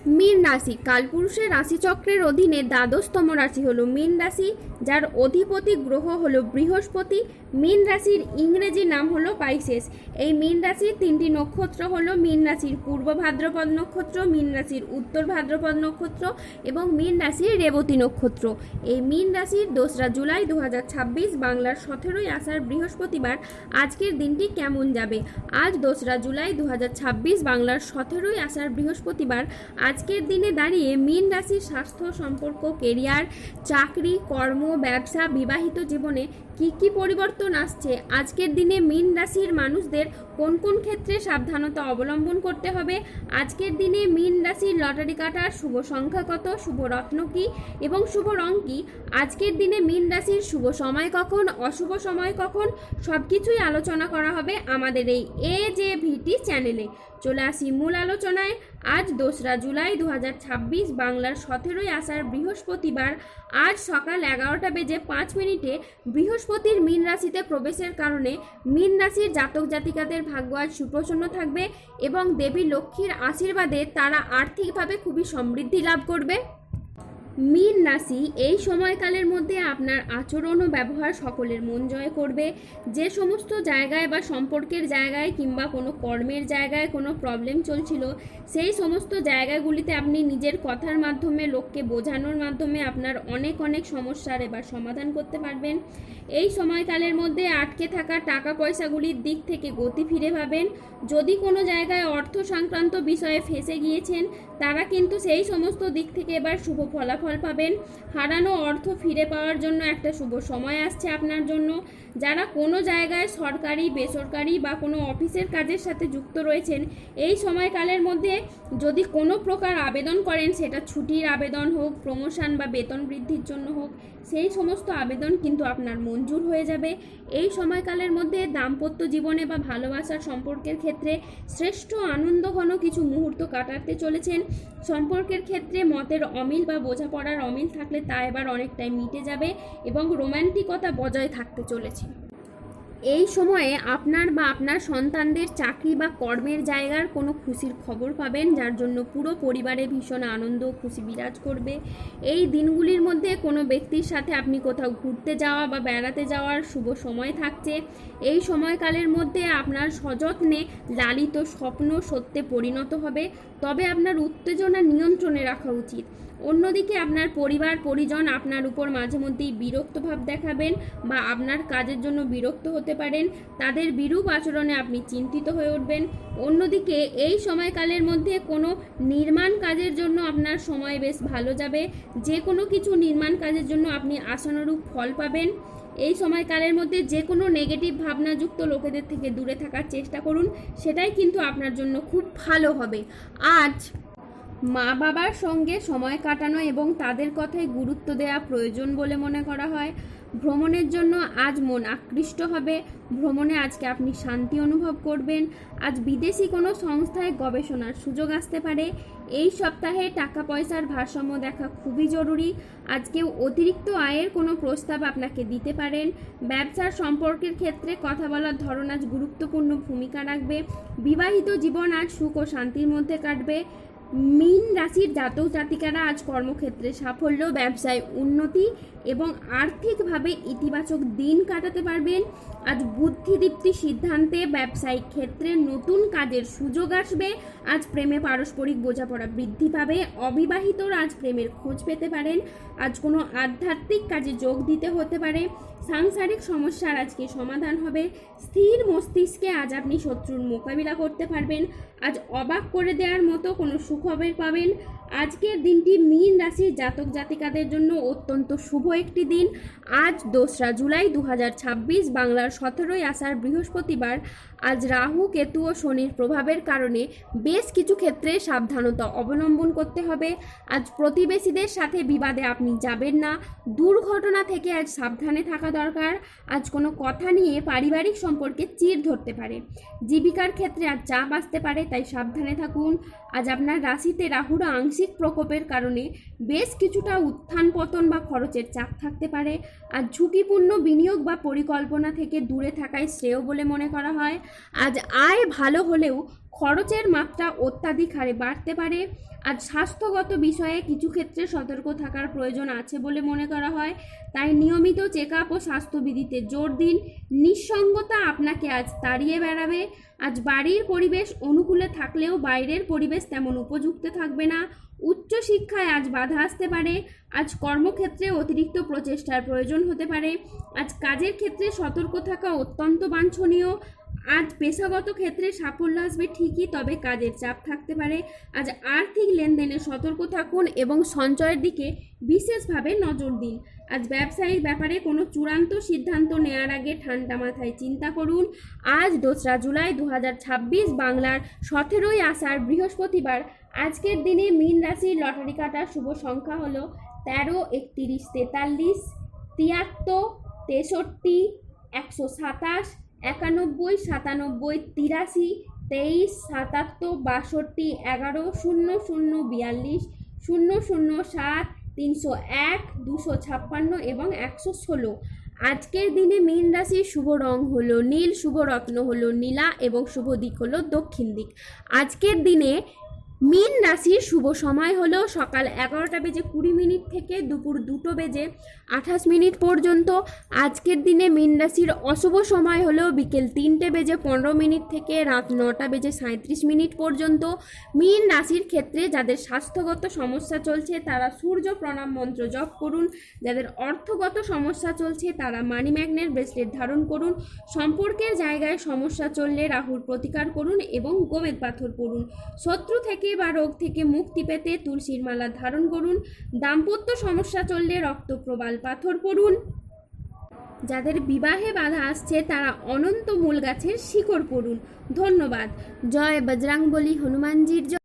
মীন রাশি কালপুরুষের রাশিচক্রের অধীনে দ্বাদশতম রাশি হলো মীন রাশি, যার অধিপতি গ্রহ হলো বৃহস্পতি। মীন রাশির ইংরেজি নাম হলো পাইসেস। এই মীন রাশির তিনটি নক্ষত্র হলো মীন রাশির পূর্ব ভাদ্রপদ নক্ষত্র, মীন রাশির উত্তর ভাদ্রপদ নক্ষত্র এবং মীন রাশির রেবতী নক্ষত্র। এই মীন রাশির 2রা জুলাই 2026 বাংলার 17ই আষাঢ় বৃহস্পতিবার আজকের দিনটি কেমন যাবে। আজ 2রা জুলাই 2026 বাংলার 17ই আষাঢ় বৃহস্পতিবার আজকের দিনে দাঁড়িয়ে মীন রাশির স্বাস্থ্য, সম্পর্ক, কেরিয়ার, চাকরি, কর্ম, ব্যবসা, বিবাহিত জীবনে কি কি পরিবর্তন আসছে, আজকের দিনে মীন রাশির মানুষদের কোন কোন ক্ষেত্রে সাবধানতা অবলম্বন করতে হবে, আজকের দিনে মীন রাশির লটারি কাটার শুভ সংখ্যা কত, শুভ রত্ন কি এবং শুভ রং কি, আজকের দিনে মীন রাশির শুভ সময় কখন, অশুভ সময় কখন, সবকিছুই আলোচনা করা হবে আমাদের এই AJVT চ্যানেলে। চলে আসি মূল আলোচনায়। আজ 2রা জুলাই 2026 বাংলার 17ই আষাঢ় বৃহস্পতিবার আজ সকাল 11:05 বৃহস্পতির মীন রাশিতে প্রবেশের কারণে মীন রাশির জাতক জাতিকাদের ভাগ্য আজ সুপ্রসন্ন থাকবে এবং দেবী লক্ষ্মীর আশীর্বাদে তারা আর্থিকভাবে খুবই সমৃদ্ধি লাভ করবে। মীন রাশি এই সময়কালের মধ্যে আপনার আচরণ ও ব্যবহার সকলের মন জয় করবে। যে সমস্ত জায়গায় বা সম্পর্কের জায়গায় কিংবা কোনো কর্মের জায়গায় কোনো প্রবলেম চলছিল, সেই সমস্ত জায়গাগুলিতে আপনি নিজের কথার মাধ্যমে, লোককে বোঝানোর মাধ্যমে আপনার অনেক সমস্যার এবার সমাধান করতে পারবেন। এই সময়কালের মধ্যে আটকে থাকা টাকা পয়সাগুলির দিক থেকে গতি ফিরে পাবেন। যদি কোনো জায়গায় অর্থ সংক্রান্ত বিষয়ে ফেঁসে গিয়েছেন, তারা কিন্তু সেই সমস্ত দিক থেকে এবার শুভ ফলাফল পাবেন। হারানো অর্থ ফিরে পাওয়ার জন্য একটা শুভ সময় আসছে আপনার জন্য। যারা কোনো জায়গায় সরকারি, বেসরকারি বা কোনো অফিসের কাজের সাথে যুক্ত রয়েছেন, এই সময়কালের মধ্যে যদি কোনো প্রকার আবেদন করেন, সেটা ছুটির আবেদন হোক, প্রমোশন বা বেতন বৃদ্ধির জন্য হোক, সেই সমস্ত আবেদন কিন্তু আপনার মঞ্জুর হয়ে যাবে। এই সময়কালের মধ্যে দাম্পত্য জীবনে বা ভালোবাসার সম্পর্কের ক্ষেত্রে শ্রেষ্ঠ আনন্দঘন কিছু মুহূর্ত কাটাতে চলেছেন। সম্পর্কের ক্ষেত্রে মতের অমিল বা বোঝাপড়ার অমিল থাকলে তা এবার অনেকটাই মিটে যাবে এবং রোম্যান্টিকতা বজায় থাকতে চলেছে। এই সময়ে আপনার বা আপনার সন্তানদের চাকরি বা কর্মের জায়গার কোনো খুশির খবর পাবেন, যার জন্য পুরো পরিবারে ভীষণ আনন্দ খুশি বিরাজ করবে। এই দিনগুলির মধ্যে কোনো ব্যক্তির সাথে আপনি কোথাও ঘুরতে যাওয়া বা বেড়াতে যাওয়ার শুভ সময় থাকছে। এই সময়কালের মধ্যে আপনার সযত্নে লালিত স্বপ্ন সত্যে পরিণত হবে, তবে আপনার উত্তেজনা নিয়ন্ত্রণে রাখা উচিত। অন্যদিকে আপনার পরিবার পরিজন আপনার উপর মাঝে মধ্যেই বিরক্ত ভাব দেখাবেন বা আপনার কাজের জন্য বিরক্ত হতে পারেন। তাদের বিরূপ আচরণে আপনি চিন্তিত হয়ে উঠবেন। অন্যদিকে এই সময়কালের মধ্যে কোনো নির্মাণ কাজের জন্য আপনার সময় বেশ ভালো যাবে। যে কোনো কিছু নির্মাণ কাজের জন্য আপনি আশানুরূপ ফল পাবেন। এই সময়কালের মধ্যে যে কোনো নেগেটিভ ভাবনাযুক্ত লোকেদের থেকে দূরে থাকার চেষ্টা করুন, সেটাই কিন্তু আপনার জন্য খুব ভালো হবে। আজ মা বাবার সঙ্গে সময় কাটানো এবং তাদের কথায় গুরুত্ব দেওয়া প্রয়োজন বলে মনে করা হয়। ভ্রমণের জন্য আজ মন আকৃষ্ট হবে। ভ্রমণে আজকে আপনি শান্তি অনুভব করবেন। আজ বিদেশি কোনো সংস্থায় গবেষণার সুযোগ আসতে পারে। এই সপ্তাহে টাকা পয়সার ভারসাম্য দেখা খুবই জরুরি। আজকেও অতিরিক্ত আয়ের কোনো প্রস্তাব আপনাকে দিতে পারেন। ব্যবসার সম্পর্কের ক্ষেত্রে কথা বলার ধরন আজ গুরুত্বপূর্ণ ভূমিকা রাখবে। বিবাহিত জীবন আজ সুখ ও শান্তির মধ্যে কাটবে। মীন রাশির জাতক জাতিকারা আজ কর্মক্ষেত্রে সাফল্য, ব্যবসায় উন্নতি এবং আর্থিকভাবে ইতিবাচক দিন কাটাতে পারবেন। আজ বুদ্ধিদীপ্তি সিদ্ধান্তে ব্যবসায়িক ক্ষেত্রে নতুন কাজের সুযোগ আসবে। আজ প্রেমে পারস্পরিক বোঝাপড়া বৃদ্ধি পাবে। অবিবাহিতরা আজ প্রেমের খোঁজ পেতে পারেন। আজ কোনো আধ্যাত্মিক কাজে যোগ দিতে হতে পারে। সাংসারিক সমস্যার আজকে সমাধান হবে। স্থির মস্তিষ্কে আজ আপনি শত্রুর মোকাবিলা করতে পারবেন। আজ অবাক করে দেওয়ার মতো কোনো সুখবর পাবেন। আজকের দিনটি মীন রাশির জাতক জাতিকাদের জন্য অত্যন্ত শুভ একটি দিন। আজ 2রা জুলাই 2026 বাংলার 17ই আষাঢ় বৃহস্পতিবার আজ রাহু, কেতু ও শনির প্রভাবের কারণে বেশ কিছু ক্ষেত্রে সাবধানতা অবলম্বন করতে হবে। আজ প্রতিবেশীদের সাথে বিবাদে আপনি যাবেন না। দুর্ঘটনা থেকে আজ সাবধানে থাকা দরকার। আজ কোনো কথা নিয়ে পারিবারিক সম্পর্কে চিড় ধরতে পারে। জীবিকার ক্ষেত্রে আজ চাপ আসতে পারে, তাই সাবধানে থাকুন। আজ আপনার রাশিতে রাহুর আংশিক প্রকোপের কারণে বেশ কিছুটা উত্থান পতন বা খরচের চাপ থাকতে পারে। আর ঝুঁকিপূর্ণ বিনিয়োগ বা পরিকল্পনা থেকে দূরে থাকাই শ্রেয় বলে মনে করা হয়। আজ আয় ভালো হলেও খরচের মাত্রা অত্যাধিক হারে বাড়তে পারে। আজ স্বাস্থ্যগত বিষয়ে কিছু ক্ষেত্রে সতর্ক থাকার প্রয়োজন আছে বলে মনে করা হয়, তাই নিয়মিত চেক আপ ও স্বাস্থ্যবিধিতে জোর দিন। নিঃসঙ্গতা আপনাকে আজ তাড়িয়ে বেড়াবে। আজ বাড়ির পরিবেশ অনুকূলে থাকলেও বাইরের পরিবেশ তেমন উপযুক্ত থাকবে না। উচ্চশিক্ষায় আজ বাধা আসতে পারে। আজ কর্মক্ষেত্রে অতিরিক্ত প্রচেষ্টার প্রয়োজন হতে পারে। আজ কাজের ক্ষেত্রে সতর্ক থাকা অত্যন্ত বাঞ্ছনীয়। আজ পেশাগত ক্ষেত্রে সাফল্য আসবে ঠিকই, তবে কাজের চাপ থাকতে পারে। আজ আর্থিক লেনদেনে সতর্ক থাকুন এবং সঞ্চয়ের দিকে বিশেষভাবে নজর দিন। আজ ব্যবসায়িক ব্যাপারে কোনো চূড়ান্ত সিদ্ধান্ত নেওয়ার আগে ঠান্ডা মাথায় চিন্তা করুন। আজ 2রা জুলাই 2026 বাংলার 17ই আষাঢ় বৃহস্পতিবার। আজকের দিনে মীন রাশির লটারি কাটার শুভ সংখ্যা হলো 13, 31, 43, 73, 63, 127, 91, 97, 83, 23, 77, 62, 11, 00, 42, 007, 301, 256 এবং 116। আজকের দিনে মীন রাশির শুভ রং হলো নীল, শুভ রত্ন হলো নীলা এবং শুভ দিক হলো দক্ষিণ দিক। আজকের দিনে মীন রাশির শুভ সময় হলো সকাল 11:20 থেকে দুপুর 2:28 পর্যন্ত। আজকের দিনে মীন রাশির অশুভ সময় হলো বিকেল 3:15 থেকে রাত 9:37 পর্যন্ত। মীন রাশির ক্ষেত্রে যাদের স্বাস্থ্যগত সমস্যা চলছে তারা সূর্য প্রণাম মন্ত্র জপ করুন। যাদের অর্থগত সমস্যা চলছে তারা মানি ম্যাগনেট ব্রেসলেট ধারণ করুন। সম্পর্কের জায়গায় সমস্যা চললে রাহুর প্রতিকার করুন এবং গোমেদ পাথর পড়ুন। শত্রু থেকে বা রোগ থেকে মুক্তি পেতে তুলসীর মালা ধারণ করুন। দাম্পত্য সমস্যা চললে রক্তপ্রবাল পাথর পড়ুন। যাদের বিবাহে বাধা আসছে তারা অনন্ত মূল গাছের শিকড় পড়ুন। ধন্যবাদ। জয় বজরংবলী হনুমানজির জয়।